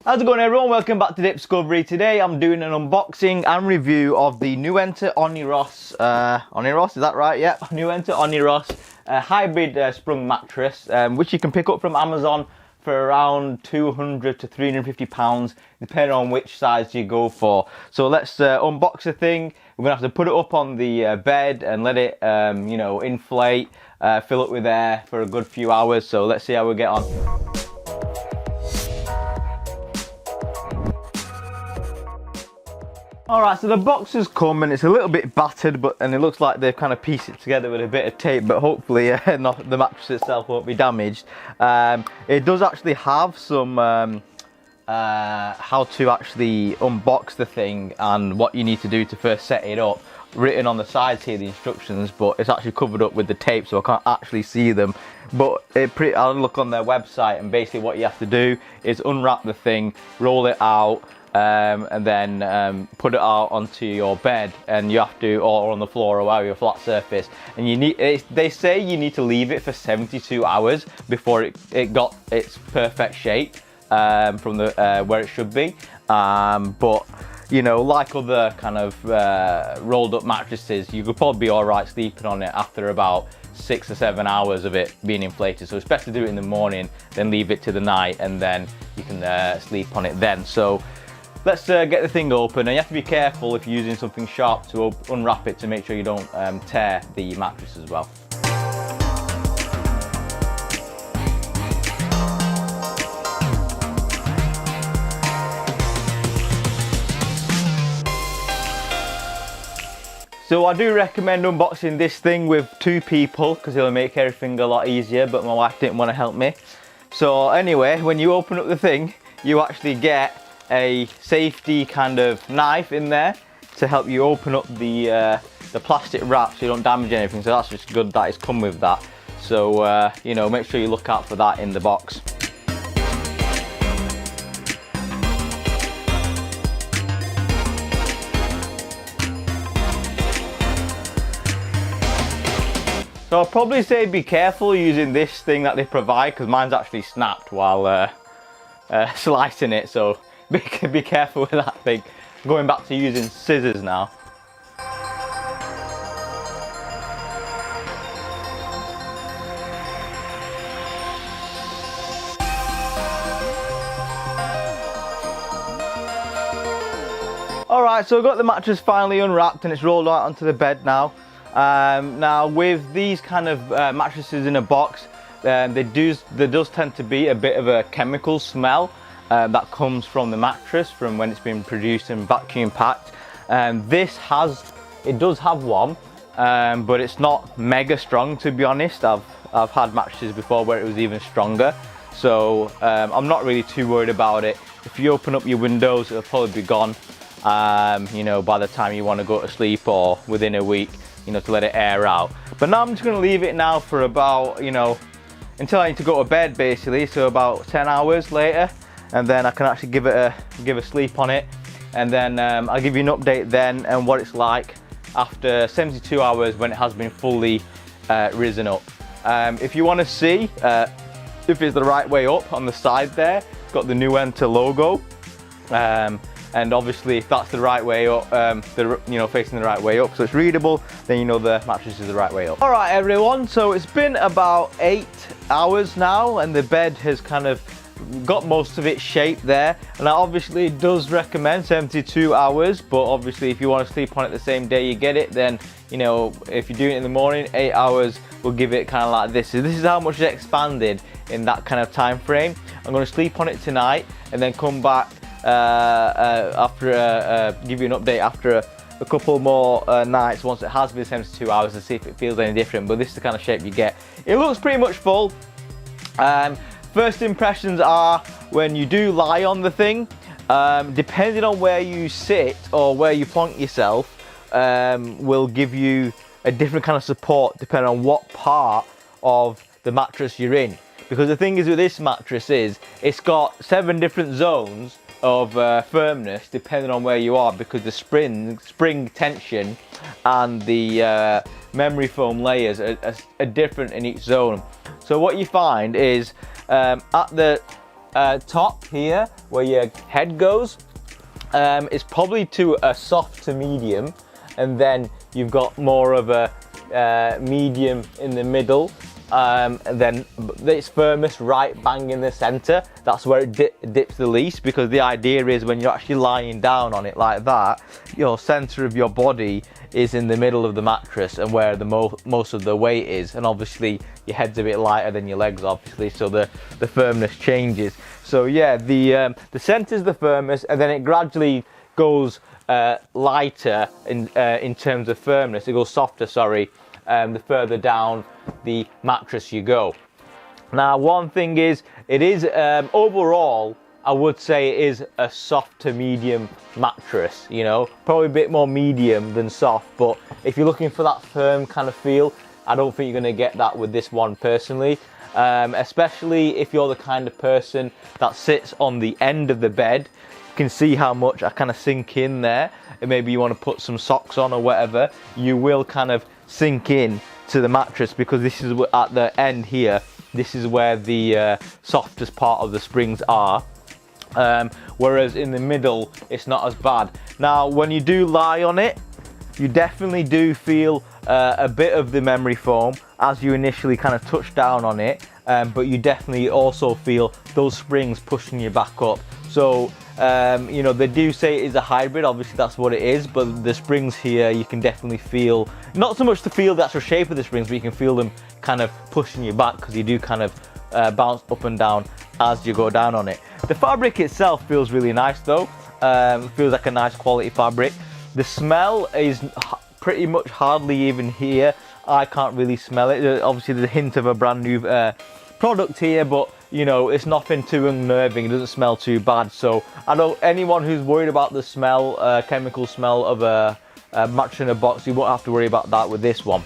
How's it going, everyone? Welcome back to the Discovery. Today I'm doing an unboxing and review of the Nuenta Oniros, is that right? Yep, Nuenta Oniros hybrid sprung mattress, which you can pick up from Amazon for around 200 to 350 pounds, depending on which size you go for. So let's unbox the thing. We're gonna have to put it up on the bed and let it, you know, inflate, fill it with air for a good few hours. So let's see how we get on. Alright, so the box has come and it's a little bit battered, and it looks like they've kind of pieced it together with a bit of tape, but hopefully not, the mattress itself won't be damaged. It does actually have some how to actually unbox the thing and what you need to do to first set it up, written on the sides here, the instructions, but it's actually covered up with the tape, so I can't actually see them. But I'll look on their website, and basically what you have to do is unwrap the thing, roll it out, and then put it out onto your bed, and you have to, or on the floor or wherever, your flat surface, and you need, they say you need to leave it for 72 hours before it got its perfect shape from the where it should be. But you know, like other kind of rolled up mattresses, you could probably be all right sleeping on it after about 6 or 7 hours of it being inflated. So it's best to do it in the morning, then leave it to the night, and then you can sleep on it then. So let's get the thing open, and you have to be careful if you're using something sharp to unwrap it, to make sure you don't tear the mattress as well. So I do recommend unboxing this thing with 2 people, because it'll make everything a lot easier, but my wife didn't want to help me. So anyway, when you open up the thing, you actually get a safety kind of knife in there to help you open up the plastic wrap so you don't damage anything. So that's just good that it's come with that. So you know, make sure you look out for that in the box. So I'll probably say be careful using this thing that they provide, because mine's actually snapped while slicing it, so be careful with that thing. I'm going back to using scissors now. Alright, so I've got the mattress finally unwrapped and it's rolled out onto the bed now. Now with these kind of mattresses in a box, there does tend to be a bit of a chemical smell that comes from the mattress from when it's been produced and vacuum packed. It does have one, but it's not mega strong, to be honest. I've had mattresses before where it was even stronger, so I'm not really too worried about it. If you open up your windows, it'll probably be gone, you know, by the time you want to go to sleep, or within a week, you know, to let it air out. But now I'm just going to leave it now for about, you know, until I need to go to bed basically, so about 10 hours later, and then I can actually give a sleep on it, and then I'll give you an update then and what it's like after 72 hours when it has been fully risen up. If you want to see if it's the right way up, on the side there it's got the Nuenta logo, and obviously if that's the right way up, you know, facing the right way up, so it's readable, then you know the mattress is the right way up. All right everyone, so it's been about 8 hours now, and the bed has kind of got most of its shape there, and I obviously does recommend 72 hours, but obviously if you want to sleep on it the same day you get it, then you know, if you're doing it in the morning, 8 hours will give it kind of like this. So this is how much it expanded in that kind of time frame. I'm going to sleep on it tonight and then come back after give you an update after a couple more nights once it has been 72 hours, to see if it feels any different. But this is the kind of shape you get. It looks pretty much full. First impressions are, when you do lie on the thing, depending on where you sit or where you plonk yourself, will give you a different kind of support depending on what part of the mattress you're in. Because the thing is with this mattress is, it's got 7 different zones of firmness depending on where you are, because the spring tension and the memory foam layers are different in each zone. So what you find is at top here, where your head goes, is probably to a soft to medium, and then you've got more of a medium in the middle, and then its firmest right bang in the center. That's where it dips the least, because the idea is when you're actually lying down on it like that, your center of your body is in the middle of the mattress and where the most of the weight is, and obviously your head's a bit lighter than your legs, obviously, so the firmness changes. So yeah, the center's the firmest, and then it gradually goes lighter in terms of firmness. It goes softer, sorry, the further down the mattress you go. Now, one thing is, it is overall, I would say it is a soft to medium mattress, you know, probably a bit more medium than soft, but if you're looking for that firm kind of feel, I don't think you're going to get that with this one personally, especially if you're the kind of person that sits on the end of the bed. You can see how much I kind of sink in there, and maybe you want to put some socks on or whatever, you will kind of sink in to the mattress, because this is at the end here, this is where the softest part of the springs are, whereas in the middle it's not as bad. Now, when you do lie on it, you definitely do feel a bit of the memory foam as you initially kind of touch down on it, but you definitely also feel those springs pushing you back up. So you know, they do say it is a hybrid, obviously that's what it is, but the springs here you can definitely feel, not so much to feel the actual shape of the springs, but you can feel them kind of pushing you back, because you do kind of bounce up and down as you go down on it. The fabric itself feels really nice though, feels like a nice quality fabric. The smell is pretty much hardly even here. I can't really smell it. Obviously there's a hint of a brand new product here, but you know, it's nothing too unnerving. It doesn't smell too bad. So I don't, anyone who's worried about the smell, chemical smell of a mattress in a box, you won't have to worry about that with this one.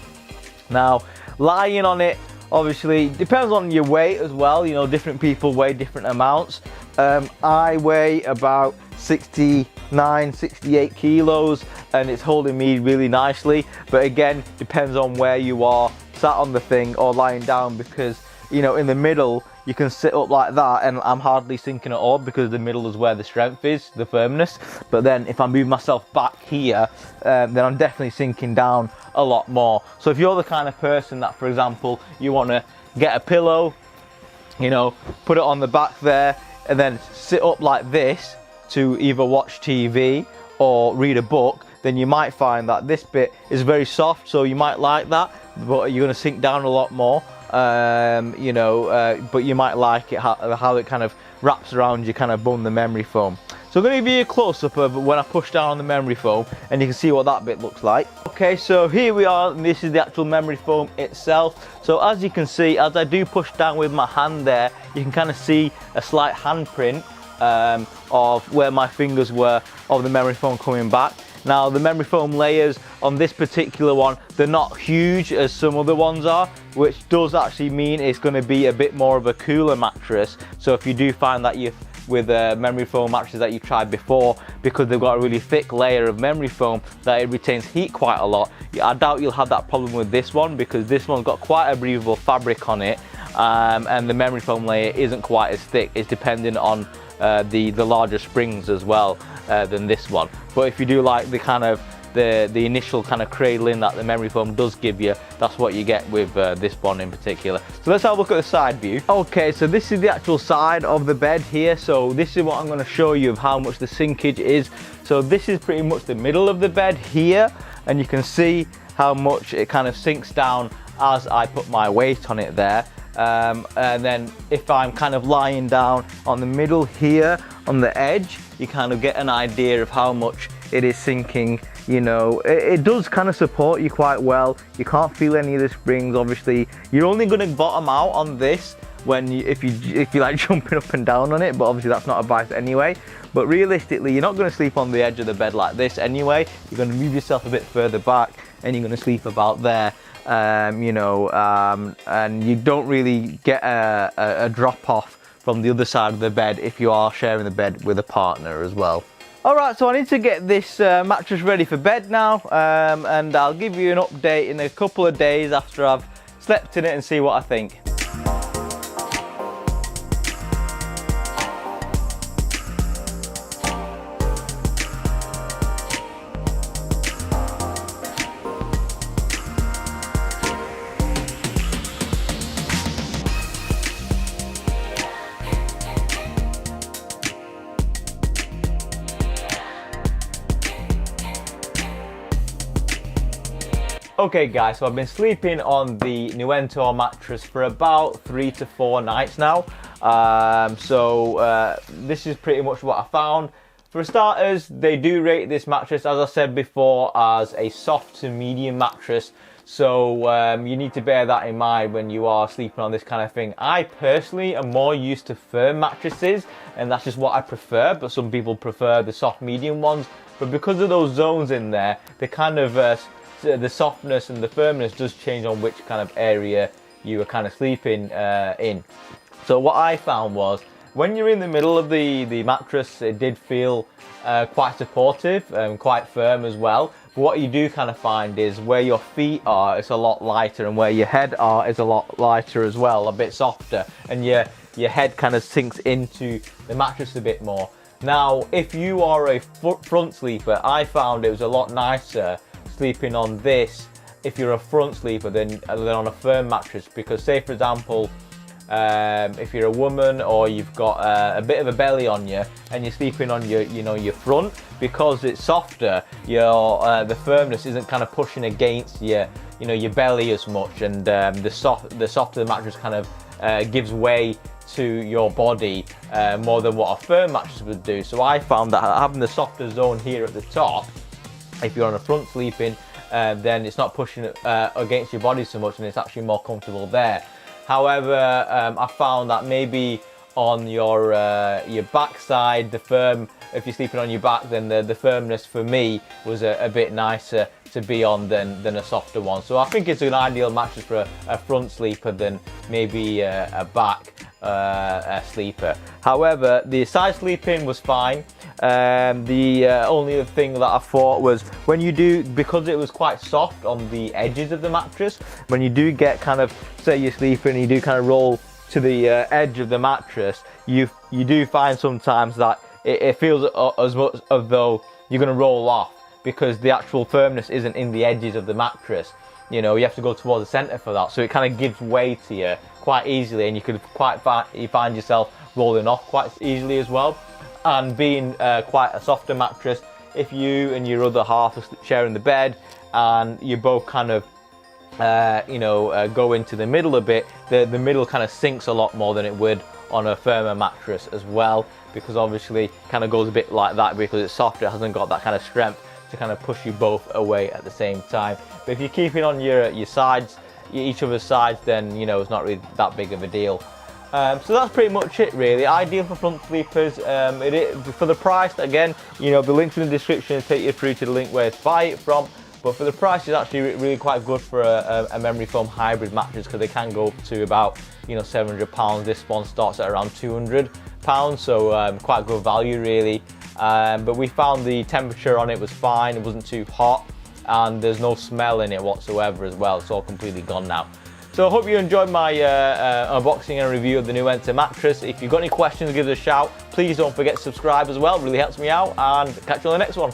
Now, lying on it, obviously depends on your weight as well. You know, different people weigh different amounts. I weigh about 69, 68 kilos, and it's holding me really nicely. But again, depends on where you are sat on the thing or lying down, because you know, in the middle you can sit up like that and I'm hardly sinking at all, because the middle is where the strength is, the firmness. But then if I move myself back here, then I'm definitely sinking down a lot more. So if you're the kind of person that, for example, you want to get a pillow, you know, put it on the back there and then sit up like this to either watch TV or read a book, then you might find that this bit is very soft, so you might like that, but you're going to sink down a lot more. You know, but you might like it how it kind of wraps around your kind of bone, the memory foam. So I'm going to give you a close-up of when I push down on the memory foam, and you can see what that bit looks like. Okay, so here we are, and this is the actual memory foam itself. So as you can see, as I do push down with my hand there, you can kind of see a slight handprint of where my fingers were of the memory foam coming back. Now, the memory foam layers on this particular one, they're not huge as some other ones are, which does actually mean it's going to be a bit more of a cooler mattress. So if you do find that you, with memory foam mattresses that you've tried before, because they've got a really thick layer of memory foam, that it retains heat quite a lot, I doubt you'll have that problem with this one, because this one's got quite a breathable fabric on it, and the memory foam layer isn't quite as thick. It's dependent on the larger springs as well than this one. But if you do like the kind of the initial kind of cradling that the memory foam does give you, that's what you get with this one in particular. So let's have a look at the side view. Okay, so this is the actual side of the bed here. So this is what I'm going to show you of how much the sinkage is. So this is pretty much the middle of the bed here, and you can see how much it kind of sinks down as I put my weight on it there. And then if I'm kind of lying down on the middle here on the edge, you kind of get an idea of how much it is sinking. You know, it does kind of support you quite well. You can't feel any of the springs. Obviously you're only going to bottom out on this when if you like jumping up and down on it, but obviously that's not advice anyway. But realistically, you're not going to sleep on the edge of the bed like this anyway. You're going to move yourself a bit further back and you're going to sleep about there. You know, and you don't really get a drop off from the other side of the bed if you are sharing the bed with a partner as well. Alright, so I need to get this mattress ready for bed now, and I'll give you an update in a couple of days after I've slept in it and see what I think. Okay guys, so I've been sleeping on the Nuento mattress for about 3 to 4 nights now. This is pretty much what I found. For starters, they do rate this mattress, as I said before, as a soft to medium mattress. So you need to bear that in mind when you are sleeping on this kind of thing. I personally am more used to firm mattresses, and that's just what I prefer, but some people prefer the soft medium ones. But because of those zones in there, they kind of the softness and the firmness does change on which kind of area you are kind of sleeping in. So what I found was, when you're in the middle of the mattress, it did feel quite supportive and quite firm as well. But what you do kind of find is where your feet are, it's a lot lighter, and where your head are is a lot lighter as well, a bit softer, and your head kind of sinks into the mattress a bit more. Now, if you are a front sleeper, I found it was a lot nicer sleeping on this if you're a front sleeper than on a firm mattress, because say for example, if you're a woman or you've got a bit of a belly on you and you're sleeping on your front, because it's softer, the firmness isn't kind of pushing against your belly as much, and the softer the mattress kind of gives way to your body more than what a firm mattress would do. So I found that having the softer zone here at the top, if you're on a front sleeping, then it's not pushing against your body so much, and it's actually more comfortable there. However, I found that maybe on your back side, if you're sleeping on your back, then the firmness for me was a bit nicer to be on than a softer one. So I think it's an ideal mattress for a front sleeper than maybe a back sleeper. However, the side sleeping was fine. The only other thing that I thought was, because it was quite soft on the edges of the mattress, when you do get kind of, say you're sleeping and you do kind of roll to the edge of the mattress, you do find sometimes that it feels as much as though you're going to roll off, because the actual firmness isn't in the edges of the mattress. You have to go towards the center for that, so it kind of gives way to you quite easily, and you could find yourself rolling off quite easily as well. And being quite a softer mattress, if you and your other half are sharing the bed and you both kind of go into the middle a bit, the middle kind of sinks a lot more than it would on a firmer mattress as well, because obviously kind of goes a bit like that because it's softer, it hasn't got that kind of strength to kind of push you both away at the same time. But if you're keeping on your sides, each other's sides, then it's not really that big of a deal. So that's pretty much it really. Ideal for front sleepers. For the price, again, the links in the description take you through to the link where to buy it from. But for the price, it's actually really quite good for a memory foam hybrid mattress, because they can go up to about £700. This one starts at around £200, so quite good value really. But we found the temperature on it was fine. It wasn't too hot, and there's no smell in it whatsoever as well. It's all completely gone now. So I hope you enjoyed my unboxing and review of the Nuento mattress. If you've got any questions, give us a shout. Please don't forget to subscribe as well, it really helps me out, and catch you on the next one.